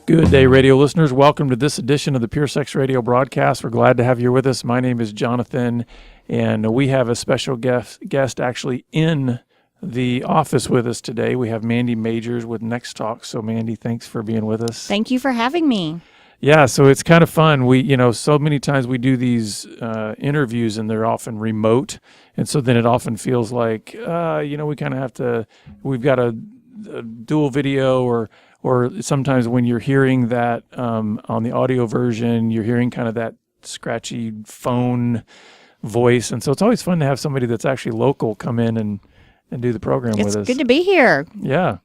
Good day, radio listeners. Welcome to this edition of the Pure Sex Radio broadcast. We're glad to have you with us. My name is Jonathan, and we have a special guest actually in the office with us today. We have Mandy Majors with Next Talk. So, Mandy, thanks for being with us. Thank you for having me. Yeah, so it's kind of fun. So many times we do these interviews, and they're often remote, and so then it often feels like, we kind of have to. We've got a dual video or sometimes when you're hearing that on the audio version, you're hearing kind of that scratchy phone voice. And so it's always fun to have somebody that's actually local come in and do the program with us. It's good to be here. Yeah.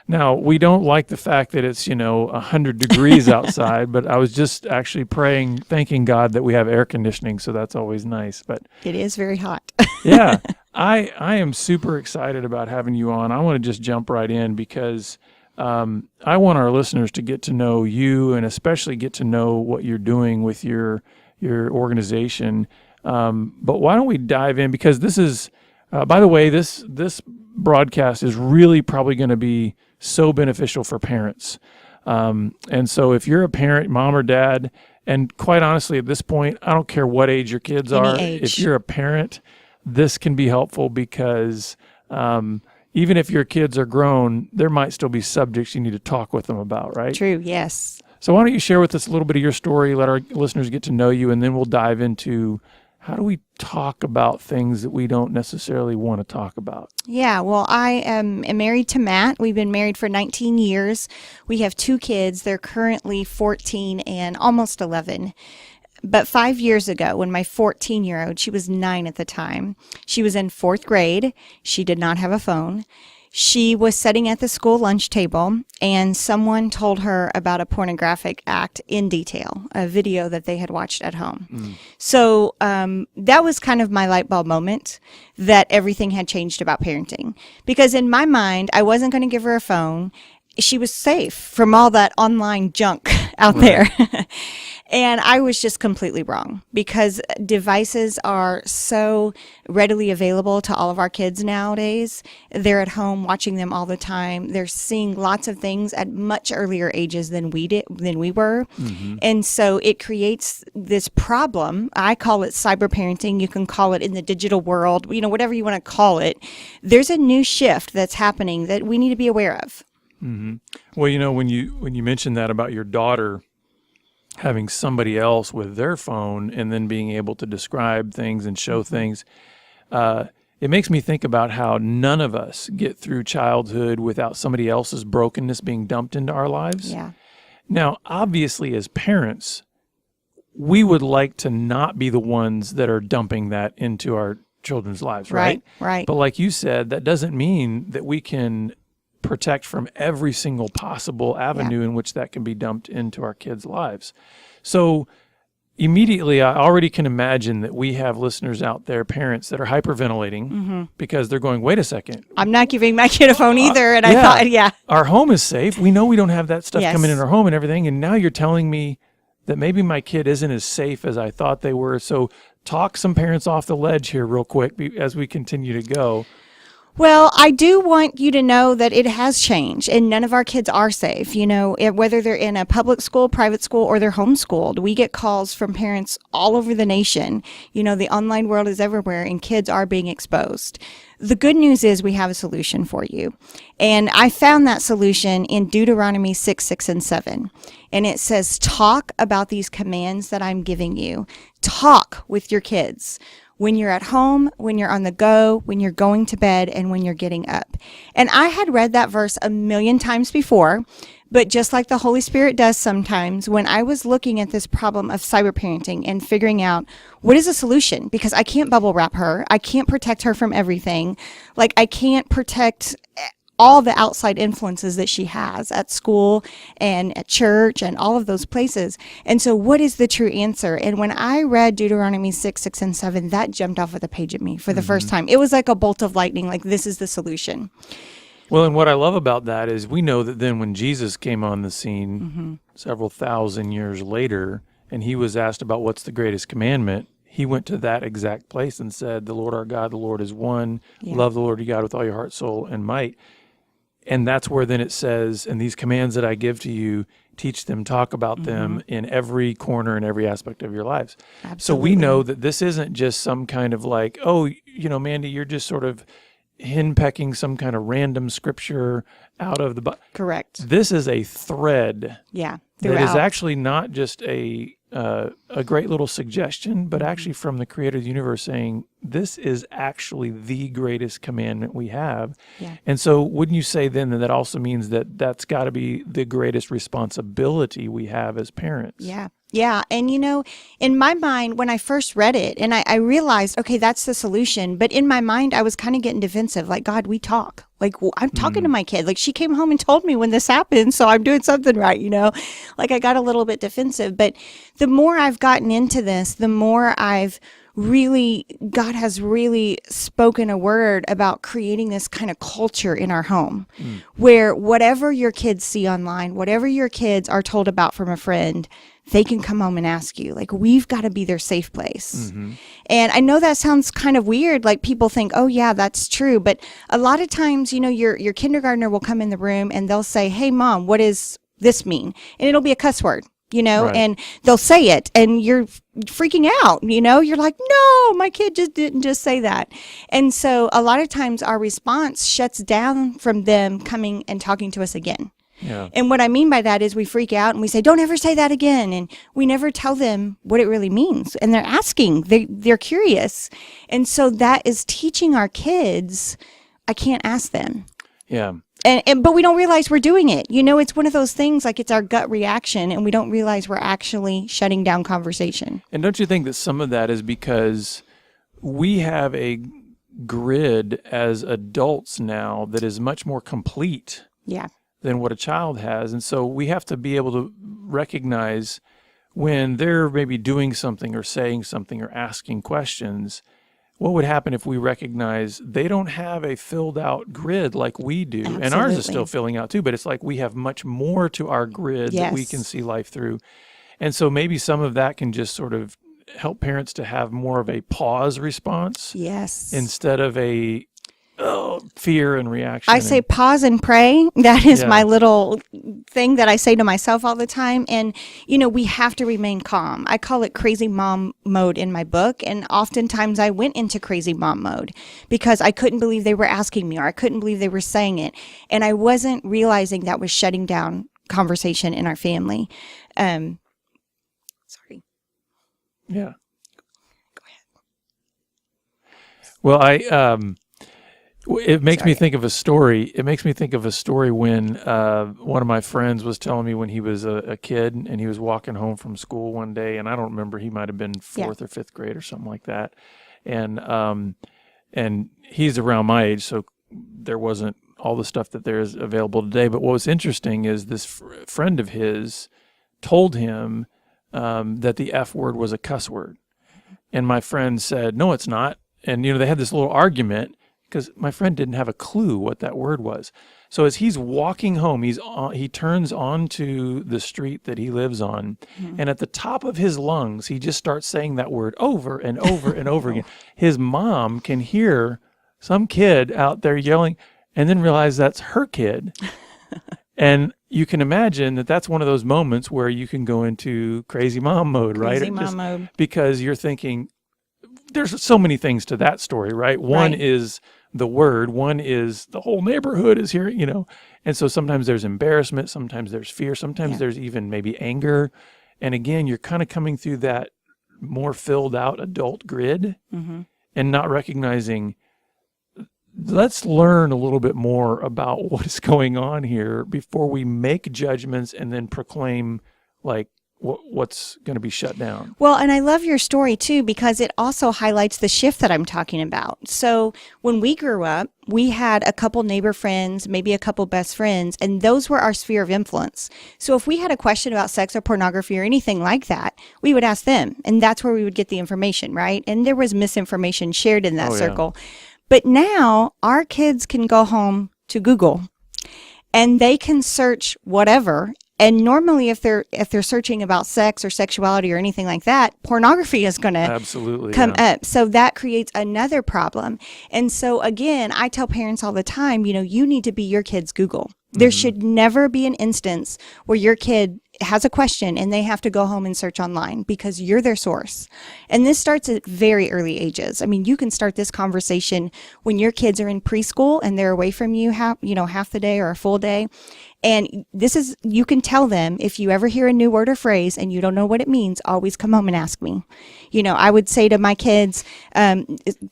Now, we don't like the fact that it's, 100 degrees outside, but I was just actually thanking God that we have air conditioning, so that's always nice. But it is very hot. Yeah. I am super excited about having you on. I want to just jump right in because I want our listeners to get to know you and especially get to know what you're doing with your organization. But why don't we dive in? Because this is, by the way, this broadcast is really probably going to be so beneficial for parents. And so if you're a parent, mom or dad, and quite honestly, at this point, I don't care what age your kids are. If you're a parent, this can be helpful because even if your kids are grown, there might still be subjects you need to talk with them about, right? True, yes. So why don't you share with us a little bit of your story, let our listeners get to know you, and then we'll dive into how do we talk about things that we don't necessarily want to talk about? Yeah, well, I am married to Matt. We've been married for 19 years. We have 2 kids. They're currently 14 and almost 11. But 5 years ago, when my 14-year-old, she was 9 at the time, she was in 4th grade. She did not have a phone. She was sitting at the school lunch table, and someone told her about a pornographic act in detail, a video that they had watched at home. So that was kind of my light bulb moment that everything had changed about parenting. Because in my mind, I wasn't going to give her a phone. She was safe from all that online junk out there. And I was just completely wrong because devices are so readily available to all of our kids nowadays. They're at home watching them all the time. They're seeing lots of things at much earlier ages than we were. Mm-hmm. And so it creates this problem. I call it cyber parenting. You can call it in the digital world, whatever you want to call it. There's a new shift that's happening that we need to be aware of. Mm-hmm. Well, when you mentioned that about your daughter having somebody else with their phone and then being able to describe things and show things, it makes me think about how none of us get through childhood without somebody else's brokenness being dumped into our lives. Yeah. Now, obviously, as parents, we would like to not be the ones that are dumping that into our children's lives, right? Right. But like you said, that doesn't mean that we can protect from every single possible avenue in which that can be dumped into our kids' lives. So immediately, I already can imagine that we have listeners out there, parents that are hyperventilating because they're going, wait a second. I'm not giving my kid a phone either. And I thought, our home is safe. We know we don't have that stuff coming in our home and everything. And now you're telling me that maybe my kid isn't as safe as I thought they were. So talk some parents off the ledge here real quick as we continue to go. Well, I do want you to know that it has changed and none of our kids are safe. Whether they're in a public school, private school, or they're homeschooled, we get calls from parents all over the nation. The online world is everywhere and kids are being exposed. The good news is we have a solution for you. And I found that solution in Deuteronomy 6, 6, and 7. And it says, talk about these commands that I'm giving you. Talk with your kids. When you're at home, when you're on the go, when you're going to bed, and when you're getting up. And I had read that verse a million times before, but just like the Holy Spirit does sometimes, when I was looking at this problem of cyber parenting and figuring out what is a solution, because I can't bubble wrap her, I can't protect her from everything, like I can't protect all the outside influences that she has at school and at church and all of those places. And so what is the true answer? And when I read Deuteronomy 6, 6, and 7, that jumped off of the page at me for the first time. It was like a bolt of lightning, like this is the solution. Well, and what I love about that is we know that then when Jesus came on the scene several thousand years later, and he was asked about what's the greatest commandment, he went to that exact place and said, the Lord our God, the Lord is one. Yeah. Love the Lord your God with all your heart, soul, and might. And that's where then it says, and these commands that I give to you, teach them, talk about them in every corner and every aspect of your lives. Absolutely. So we know that this isn't just some kind of like, oh, Mandy, you're just sort of henpecking some kind of random scripture out of the Bible. Correct. This is a thread Yeah. that is Throughout. actually not just a great little suggestion, but actually from the creator of the universe saying, this is actually the greatest commandment we have. Yeah. And so wouldn't you say then that also means that that's got to be the greatest responsibility we have as parents? Yeah. Yeah. And, in my mind, when I first read it and I realized, okay, that's the solution. But in my mind, I was kind of getting defensive. Like, God, we talk. Like, I'm talking to my kid. Like, she came home and told me when this happened. So I'm doing something right, Like, I got a little bit defensive. But the more I've gotten into this, the more God has really spoken a word about creating this kind of culture in our home where whatever your kids see online, whatever your kids are told about from a friend, they can come home and ask you. Like, we've got to be their safe place. And I know that sounds kind of weird. Like, people think, oh yeah, that's true. But a lot of times, your kindergartner will come in the room and they'll say, hey mom, what does this mean? And it'll be a cuss word. Right. And they'll say it and you're freaking out, you're like, no, my kid didn't just say that. And so a lot of times our response shuts down from them coming and talking to us again. Yeah. And what I mean by that is we freak out and we say, don't ever say that again. And we never tell them what it really means. And they're asking, they're curious. And so that is teaching our kids, I can't ask them. Yeah. But we don't realize we're doing it. It's one of those things, like it's our gut reaction and we don't realize we're actually shutting down conversation. And don't you think that some of that is because we have a grid as adults now that is much more complete Yeah. than what a child has. And so we have to be able to recognize when they're maybe doing something or saying something or asking questions, what would happen if we recognize they don't have a filled out grid like we do? Absolutely. And ours is still filling out too, but it's like we have much more to our grid that we Yes. can see life through. And so maybe some of that can just sort of help parents to have more of a pause response Yes. instead of a fear and reaction. I say pause and pray. That is Yeah. my little thing that I say to myself all the time. And, we have to remain calm. I call it crazy mom mode in my book. And oftentimes I went into crazy mom mode because I couldn't believe they were asking me or I couldn't believe they were saying it. And I wasn't realizing that was shutting down conversation in our family. Sorry. Yeah. Go ahead. Well, it makes me Sorry. think of a story. It makes me think of a story when one of my friends was telling me when he was a kid and he was walking home from school one day, and I don't remember, he might have been fourth or fifth grade or something like that. And he's around my age, so there wasn't all the stuff that there is available today. But what was interesting is this friend of his told him that the F word was a cuss word. And my friend said, no, it's not. And, they had this little argument, because my friend didn't have a clue what that word was. So as he's walking home, he turns onto the street that he lives on, and at the top of his lungs, he just starts saying that word over and over and over again. His mom can hear some kid out there yelling and then realize that's her kid. And you can imagine that that's one of those moments where you can go into crazy mom mode, right? Crazy mom mode. Because you're thinking, there's so many things to that story, right? One Right. is the word, one is the whole neighborhood is here, and so sometimes there's embarrassment, sometimes there's fear, sometimes there's even maybe anger. And again, you're kind of coming through that more filled out adult grid and not recognizing, let's learn a little bit more about what is going on here before we make judgments and then proclaim like what's going to be shut down. Well, and I love your story too, because it also highlights the shift that I'm talking about. So when we grew up, we had a couple neighbor friends, maybe a couple best friends, and those were our sphere of influence. So if we had a question about sex or pornography or anything like that, we would ask them, and that's where we would get the information, right? And there was misinformation shared in that circle. But now our kids can go home to Google and they can search whatever And normally if they're searching about sex or sexuality or anything like that, pornography is going to Absolutely come up. So that creates another problem. And so again, I tell parents all the time, you need to be your kid's Google. There should never be an instance where your kid has a question and they have to go home and search online, because you're their source. And this starts at very early ages. I mean, you can start this conversation when your kids are in preschool and they're away from you half the day or a full day. And you can tell them, if you ever hear a new word or phrase and you don't know what it means, always come home and ask me. I would say to my kids,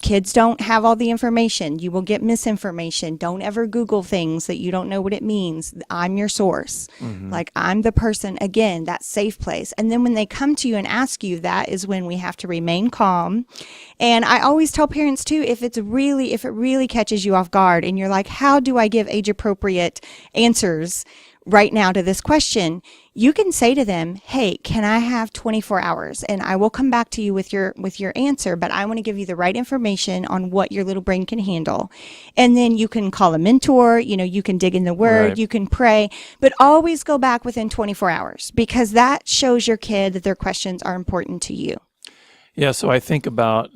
kids don't have all the information. You will get misinformation. Don't ever Google things that you don't know what it means. I'm your source. Like, I'm the person, again, that safe place. And then when they come to you and ask you, that is when we have to remain calm. And I always tell parents too, if it really catches you off guard and you're like, how do I give age appropriate answers right now to this question? You can say to them, hey, can I have 24 hours? And I will come back to you with your answer, but I want to give you the right information on what your little brain can handle. And then you can call a mentor, you can dig in the word, Right. you can pray, but always go back within 24 hours, because that shows your kid that their questions are important to you. Yeah, so I think about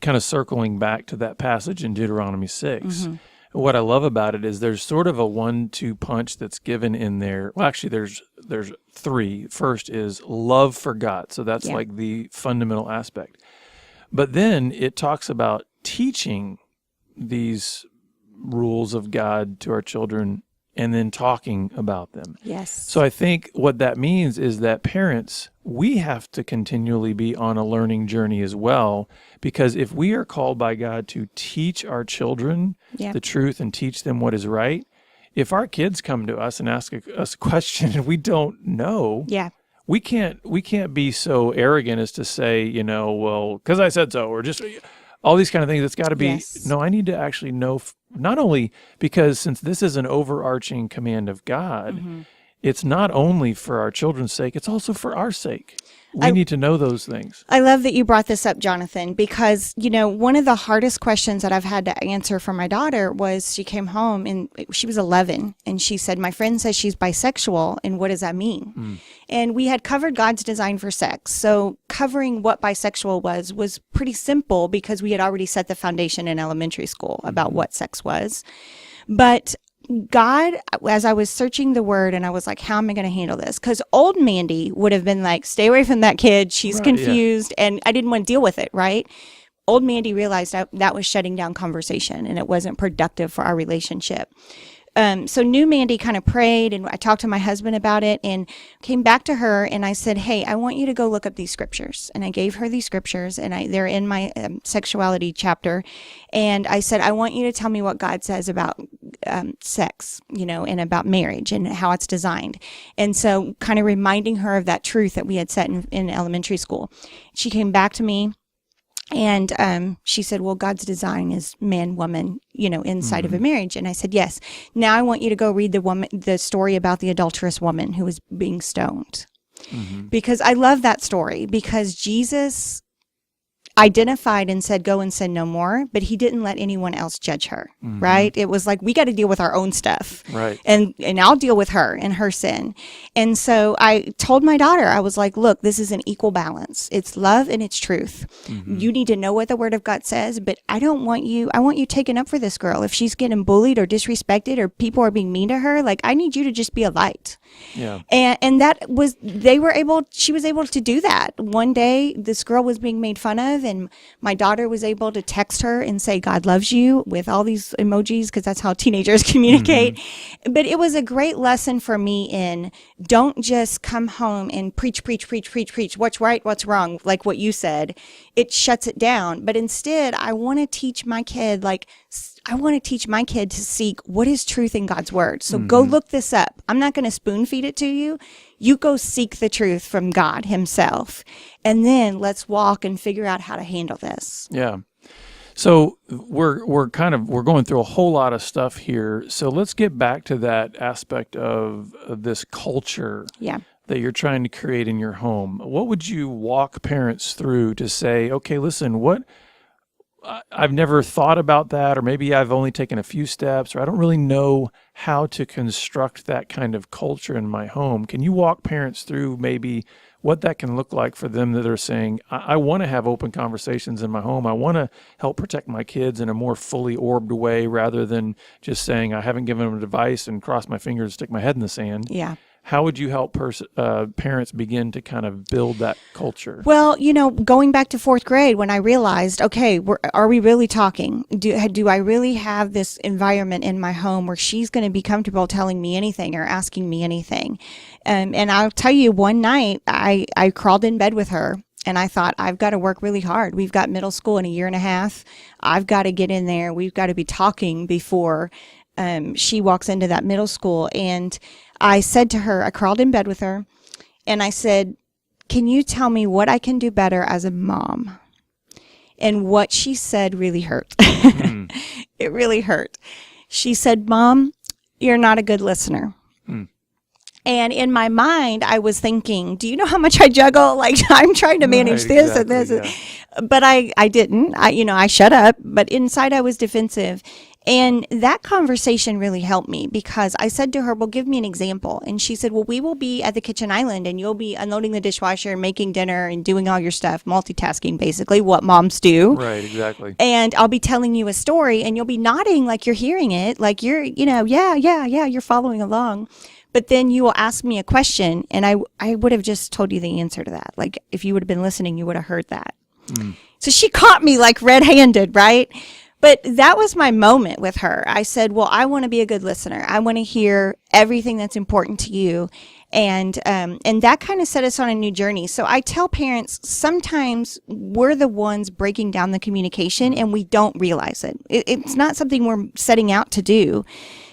kind of circling back to that passage in Deuteronomy 6. What I love about it is there's sort of a 1-2 punch that's given in there. Well, actually, there's 3. First is love for God. So that's like the fundamental aspect. But then it talks about teaching these rules of God to our children and then talking about them. Yes. So I think what that means is that parents, we have to continually be on a learning journey as well, because if we are called by God to teach our children the truth and teach them what is right, if our kids come to us and ask us a question and we don't know, we can't be so arrogant as to say, well, because I said so, or just all these kind of things. It's got to be, no, I need to actually know, not only because since this is an overarching command of God, it's not only for our children's sake, it's also for our sake. We need to know those things. I love that you brought this up, Jonathan, because, one of the hardest questions that I've had to answer for my daughter was, she came home and she was 11 and she said, my friend says she's bisexual, and what does that mean? And we had covered God's design for sex. So covering what bisexual was pretty simple, because we had already set the foundation in elementary school about what sex was. But God, as I was searching the word and I was like, how am I going to handle this? Because old Mandy would have been like, stay away from that kid. She's confused. And I didn't want to deal with it, right? Old Mandy realized that was shutting down conversation and it wasn't productive for our relationship. So new Mandy kind of prayed, and I talked to my husband about it and came back to her and I said, hey, I want you to go look up these scriptures. And I gave her these scriptures, and they're in my sexuality chapter. And I said, I want you to tell me what God says about sex, and about marriage and how it's designed. And so kind of reminding her of that truth that we had set in elementary school. She came back to me. And she said, well, God's design is man, woman, inside of a marriage. And I said, yes. Now I want you to go read the story about the adulterous woman who was being stoned. Because I love that story, because Jesus identified and said, go and sin no more, but he didn't let anyone else judge her, right? It was like, we got to deal with our own stuff. Right. And I'll deal with her and her sin. And so I told my daughter, I was like, look, this is an equal balance. It's love and it's truth. You need to know what the word of God says, but I want you taken up for this girl. If she's getting bullied or disrespected or people are being mean to her, like, I need you to just be a light. Yeah. And she was able to do that. One day this girl was being made fun of, and my daughter was able to text her and say, God loves you, with all these emojis, because that's how teenagers communicate. But it was a great lesson for me in, don't just come home and preach, what's right, what's wrong, like what you said. It shuts it down. But instead, I want to teach my kid, to seek what is truth in God's word. So go look this up. I'm not going to spoon feed it to you. You go seek the truth from God himself. And then let's walk and figure out how to handle this. Yeah. So we're going through a whole lot of stuff here. So let's get back to that aspect of this culture that you're trying to create in your home. What would you walk parents through to say, okay, listen, I've never thought about that, or maybe I've only taken a few steps, or I don't really know how to construct that kind of culture in my home. Can you walk parents through maybe what that can look like for them that are saying, I want to have open conversations in my home. I want to help protect my kids in a more fully orbed way rather than just saying, I haven't given them advice and cross my fingers, stick my head in the sand. Yeah. How would you help parents begin to kind of build that culture? Well, going back to fourth grade when I realized, okay, are we really talking? Do I really have this environment in my home where she's going to be comfortable telling me anything or asking me anything? And I'll tell you, one night I crawled in bed with her and I thought, I've got to work really hard. We've got middle school in a year and a half. I've got to get in there. We've got to be talking before she walks into that middle school. And I said to her, I crawled in bed with her and I said, can you tell me what I can do better as a mom? And what she said really hurt. It really hurt. She said, Mom, you're not a good listener. And in my mind, I was thinking, do you know how much I juggle? Like, I'm trying to manage this and this. Yeah. But I didn't. I shut up. But inside, I was defensive. And that conversation really helped me because I said to her, well, give me an example. And she said, well, we will be at the kitchen island and you'll be unloading the dishwasher and making dinner and doing all your stuff, multitasking, basically what moms do. Right, exactly. And I'll be telling you a story and you'll be nodding like you're hearing it, like you're, yeah, you're following along. But then you will ask me a question and I would have just told you the answer to that. Like if you would have been listening, you would have heard that. So she caught me like red-handed, right? But that was my moment with her. I said, well, I want to be a good listener. I want to hear everything that's important to you. And that kind of set us on a new journey. So I tell parents, sometimes we're the ones breaking down the communication and we don't realize it. It's not something we're setting out to do.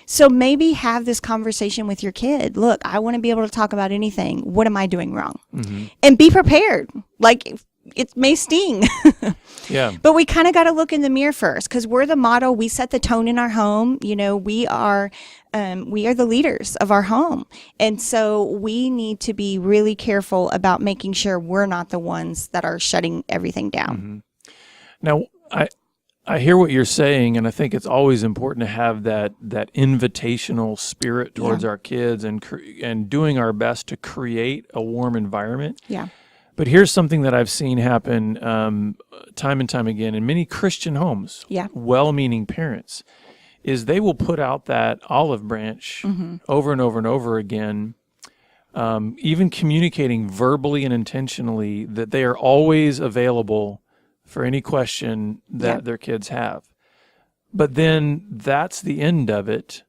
So maybe have this conversation with your kid. Look, I want to be able to talk about anything. What am I doing wrong? And be prepared. Like, it may sting. Yeah. But we kind of got to look in the mirror first because we're the model. We set the tone in our home. We are the leaders of our home. And so we need to be really careful about making sure we're not the ones that are shutting everything down. Now, I hear what you're saying, and I think it's always important to have that invitational spirit towards our kids and doing our best to create a warm environment. Yeah. But here's something that I've seen happen time and time again in many Christian homes, well-meaning parents, is they will put out that olive branch over and over and over again, even communicating verbally and intentionally that they are always available for any question that their kids have. But then that's the end of it.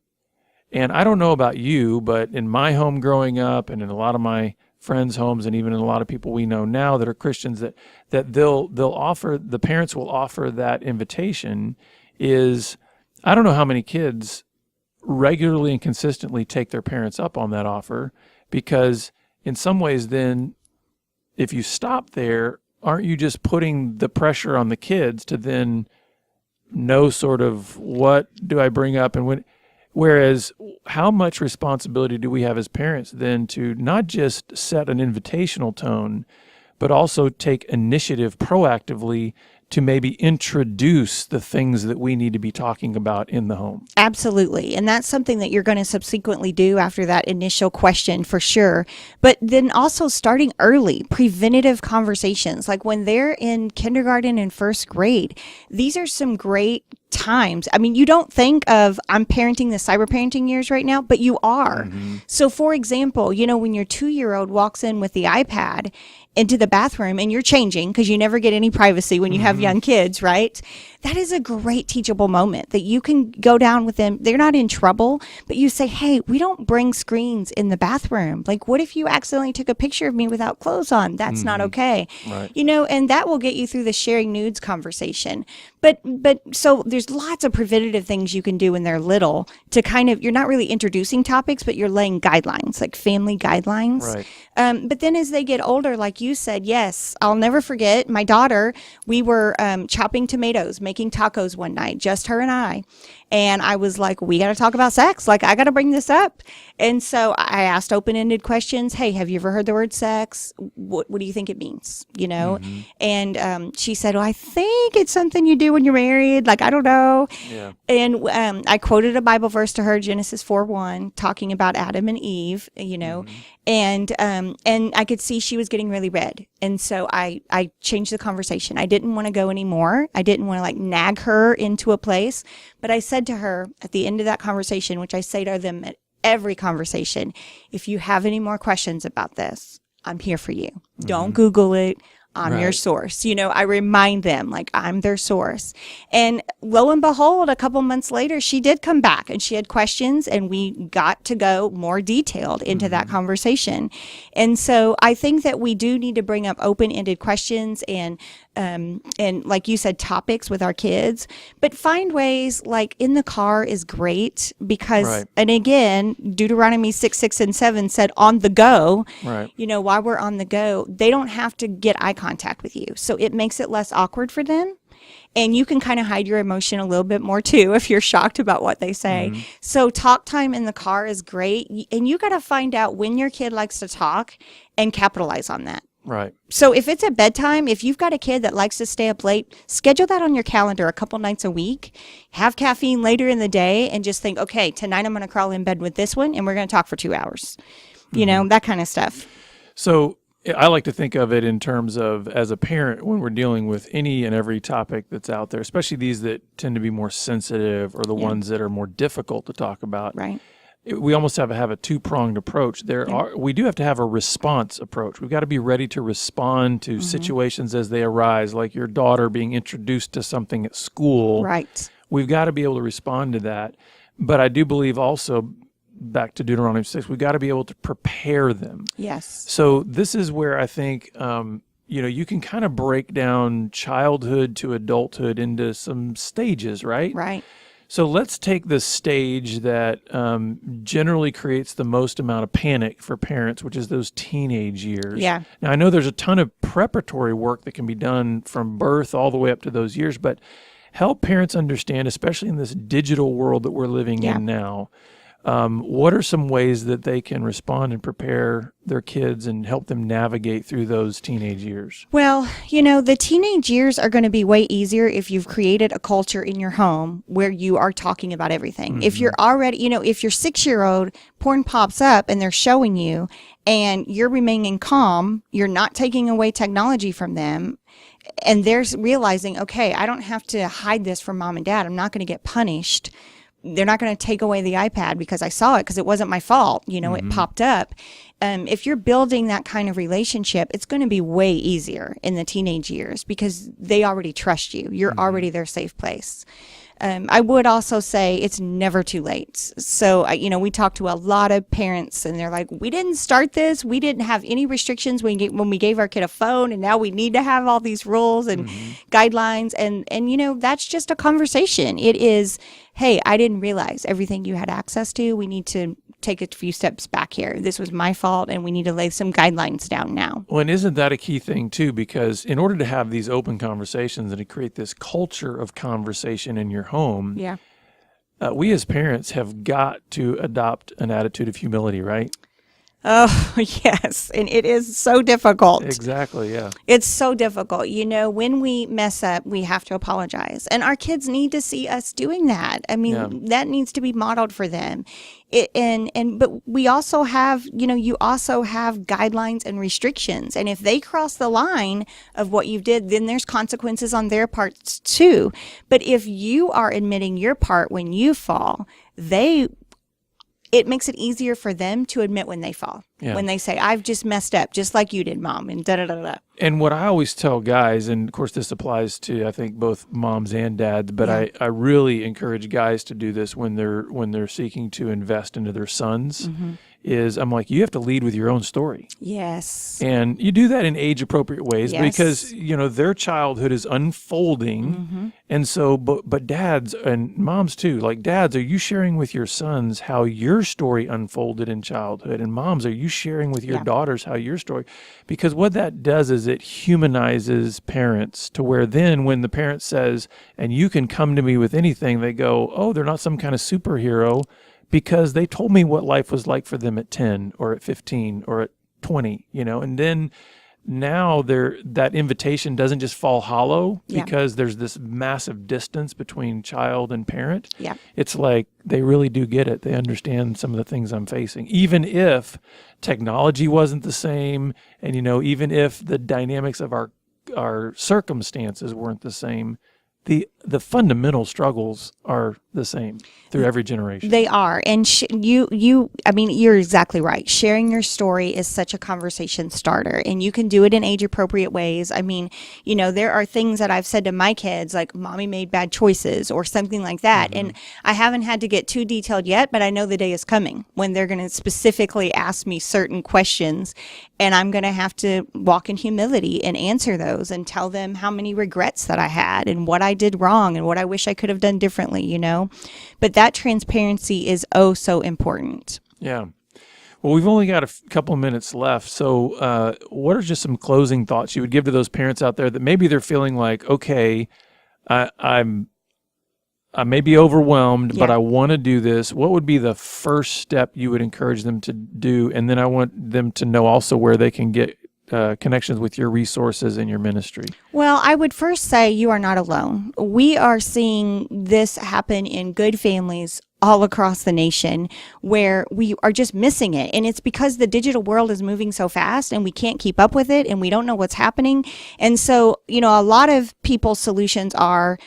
And I don't know about you, but in my home growing up and in a lot of my friends' homes and even in a lot of people we know now that are Christians that they'll offer, the parents will offer that invitation is, I don't know how many kids regularly and consistently take their parents up on that offer, because in some ways then if you stop there, aren't you just putting the pressure on the kids to then know sort of what do I bring up and when? Whereas how much responsibility do we have as parents then to not just set an invitational tone, but also take initiative proactively to maybe introduce the things that we need to be talking about in the home? Absolutely. And that's something that you're going to subsequently do after that initial question for sure. But then also starting early, preventative conversations, like when they're in kindergarten and first grade, these are some great times. I mean, you don't think of, I'm parenting the cyber parenting years right now, but you are. So for example, when your 2-year-old walks in with the iPad into the bathroom and you're changing because you never get any privacy when you have young kids, right? That is a great teachable moment that you can go down with them. They're not in trouble, but you say, hey, we don't bring screens in the bathroom. Like, what if you accidentally took a picture of me without clothes on? That's not okay. Right. And that will get you through the sharing nudes conversation. But so there's lots of preventative things you can do when they're little to kind of, you're not really introducing topics, but you're laying guidelines, like family guidelines. Right. But then as they get older, like you said, yes, I'll never forget my daughter, we were chopping tomatoes, making tacos one night, just her and I. And I was like, we got to talk about sex. Like, I got to bring this up. And so I asked open-ended questions. Hey, have you ever heard the word sex? What do you think it means? You know? And she said, well, I think it's something you do when you're married. Like, I don't know. Yeah. And I quoted a Bible verse to her, Genesis 4:1, talking about Adam and Eve, you know, and I could see she was getting really red. And so I changed the conversation. I didn't want to go anymore. I didn't want to like nag her into a place. But I said to her at the end of that conversation, which I say to them at every conversation, if you have any more questions about this, I'm here for you. Don't Google it. I'm your source. You know, I remind them like I'm their source. And lo and behold, a couple months later, she did come back and she had questions and we got to go more detailed into that conversation. And so I think that we do need to bring up open-ended questions and like you said, topics with our kids, but find ways like in the car is great because, and again, Deuteronomy 6, and 7 said on the go, you know, while we're on the go, they don't have to get eye contact with you. So it makes it less awkward for them. And you can kind of hide your emotion a little bit more too if you're shocked about what they say. So talk time in the car is great. And you got to find out when your kid likes to talk and capitalize on that. Right. So if it's at bedtime, if you've got a kid that likes to stay up late, schedule that on your calendar a couple nights a week. Have caffeine later in the day and just think, okay, tonight I'm going to crawl in bed with this one and we're going to talk for 2 hours. You know, that kind of stuff. So I like to think of it in terms of as a parent when we're dealing with any and every topic that's out there, especially these that tend to be more sensitive or the ones that are more difficult to talk about. Right. We almost have a two-pronged approach. We do have to have a response approach. We've got to be ready to respond to situations as they arise, like your daughter being introduced to something at school. Right. We've got to be able to respond to that. But I do believe also, back to Deuteronomy 6, we've got to be able to prepare them. Yes. So this is where I think, you know, you can kind of break down childhood to adulthood into some stages, right? Right. So let's take the stage that generally creates the most amount of panic for parents, which is those teenage years. Yeah. Now, I know there's a ton of preparatory work that can be done from birth all the way up to those years, but help parents understand, especially in this digital world that we're living in now, what are some ways that they can respond and prepare their kids and help them navigate through those teenage years? Well, you know, the teenage years are going to be way easier if you've created a culture in your home where you are talking about everything. If you're already, you know, if your 6-year-old porn pops up and they're showing you and you're remaining calm, you're not taking away technology from them, and they're realizing, okay, I don't have to hide this from mom and dad. I'm not going to get punished. They're not going to take away the iPad because I saw it because it wasn't my fault. You know, it popped up. If you're building that kind of relationship, it's going to be way easier in the teenage years because they already trust you. You're already their safe place. I would also say it's never too late. So, you know, we talk to a lot of parents and they're like, we didn't start this. We didn't have any restrictions when we gave our kid a phone, and now we need to have all these rules and guidelines. And, you know, that's just a conversation. It is, hey, I didn't realize everything you had access to. We need to take a few steps back here. This was my fault, and we need to lay some guidelines down now. Well, and isn't that a key thing, too? Because in order to have these open conversations and to create this culture of conversation in your home, we as parents have got to adopt an attitude of humility, right? Oh, yes. And it is so difficult. Exactly, yeah. It's so difficult. You know, when we mess up, we have to apologize. And our kids need to see us doing that. I mean, that needs to be modeled for them. But we also have, you know, you also have guidelines and restrictions. And if they cross the line of what you did, then there's consequences on their parts too. But if you are admitting your part when you fall, it makes it easier for them to admit when they fall. Yeah. When they say, I've just messed up, just like you did, Mom, and da-da-da-da. And what I always tell guys, and of course this applies to, I think, both moms and dads, but I really encourage guys to do this when they're seeking to invest into their sons, is I'm like, you have to lead with your own story. Yes. And you do that in age appropriate ways Yes. because, their childhood is unfolding. And so, but dads and moms too, like dads, are you sharing with your sons how your story unfolded in childhood? And moms, are you sharing with your daughters how your story, because what that does is it humanizes parents to where then when the parent says, and you can come to me with anything, they go, oh, they're not some kind of superhero, because they told me what life was like for them at 10 or at 15 or at 20, and then now that invitation doesn't just fall hollow because there's this massive distance between child and parent. Yeah. It's like they really do get it. They understand some of the things I'm facing, even if technology wasn't the same. And, even if the dynamics of our circumstances weren't the same, the fundamental struggles are the same through every generation. They are. And you're exactly right. Sharing your story is such a conversation starter, and you can do it in age appropriate ways. I mean, there are things that I've said to my kids, like mommy made bad choices or something like that. And I haven't had to get too detailed yet, but I know the day is coming when they're going to specifically ask me certain questions, and I'm going to have to walk in humility and answer those and tell them how many regrets that I had and what I did wrong and what I wish I could have done differently, But that transparency is so important. Yeah. Well, we've only got a couple of minutes left. So what are just some closing thoughts you would give to those parents out there that maybe they're feeling like, okay, I may be overwhelmed, but I want to do this. What would be the first step you would encourage them to do? And then I want them to know also where they can get connections with your resources and your ministry. Well, I would first say you are not alone. We are seeing this happen in good families all across the nation where we are just missing it. And it's because the digital world is moving so fast and we can't keep up with it and we don't know what's happening. And so, a lot of people's solutions are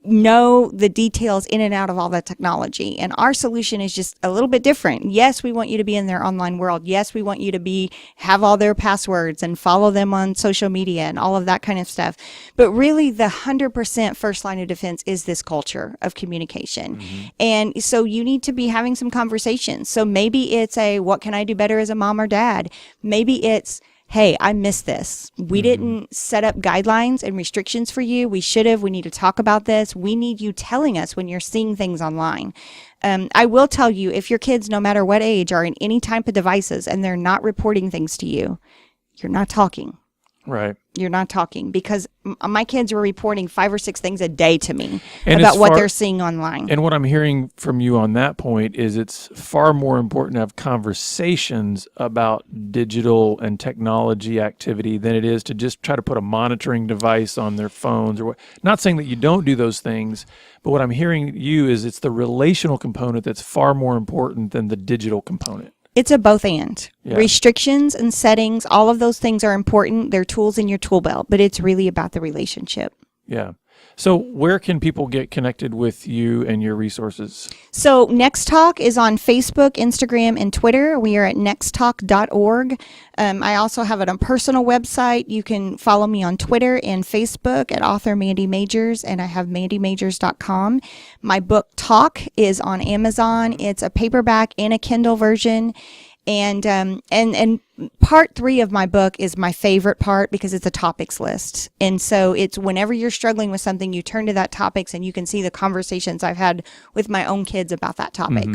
know the details in and out of all that technology. And our solution is just a little bit different. Yes, we want you to be in their online world. Yes, we want you to have all their passwords and follow them on social media and all of that kind of stuff. But really the 100% first line of defense is this culture of communication. And so you need to be having some conversations. So maybe it's what can I do better as a mom or dad? Maybe it's, hey, I missed this. We didn't set up guidelines and restrictions for you. We should have. We need to talk about this. We need you telling us when you're seeing things online. I will tell you, if your kids, no matter what age, are in any type of devices and they're not reporting things to you, you're not talking. Right. You're not talking, because my kids were reporting 5 or 6 things a day to me about what they're seeing online. And what I'm hearing from you on that point is it's far more important to have conversations about digital and technology activity than it is to just try to put a monitoring device on their phones. Not saying that you don't do those things, but what I'm hearing you is it's the relational component that's far more important than the digital component. It's a both and. Yeah. Restrictions and settings, all of those things are important. They're tools in your tool belt, but it's really about the relationship. Yeah. So where can people get connected with you and your resources? So Next Talk is on Facebook, Instagram, and Twitter. We are at nexttalk.org. I also have a personal website. You can follow me on Twitter and Facebook at author Mandy Majors, and I have mandymajors.com. My book Talk is on Amazon. It's a paperback and a Kindle version. And part 3 of my book is my favorite part because it's a topics list. And so it's whenever you're struggling with something, you turn to that topics and you can see the conversations I've had with my own kids about that topic.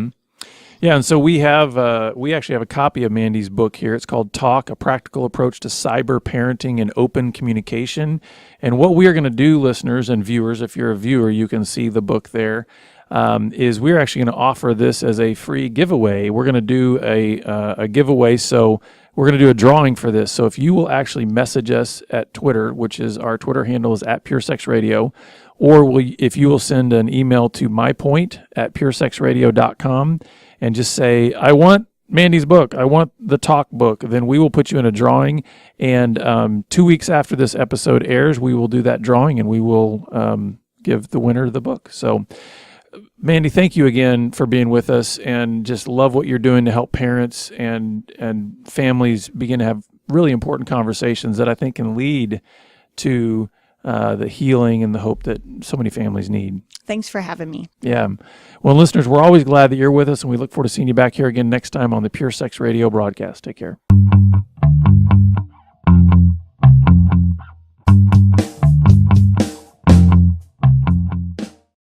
Yeah, and so we actually have a copy of Mandy's book here. It's called Talk, A Practical Approach to Cyber Parenting and Open Communication. And what we are going to do, listeners and viewers, if you're a viewer, you can see the book there, is we're actually going to offer this as a free giveaway. We're going to do a giveaway, so we're going to do a drawing for this. So if you will actually message us at Twitter, which is our Twitter handle is @PureSexRadio, or if you will send an email to mypoint@puresexradio.com and just say, I want Mandy's book, I want the Talk book, then we will put you in a drawing. And 2 weeks after this episode airs, we will do that drawing and we will give the winner the book. So Mandy, thank you again for being with us, and just love what you're doing to help parents and families begin to have really important conversations that I think can lead to the healing and the hope that so many families need. Thanks for having me. Yeah. Well, listeners, we're always glad that you're with us, and we look forward to seeing you back here again next time on the Pure Sex Radio broadcast. Take care.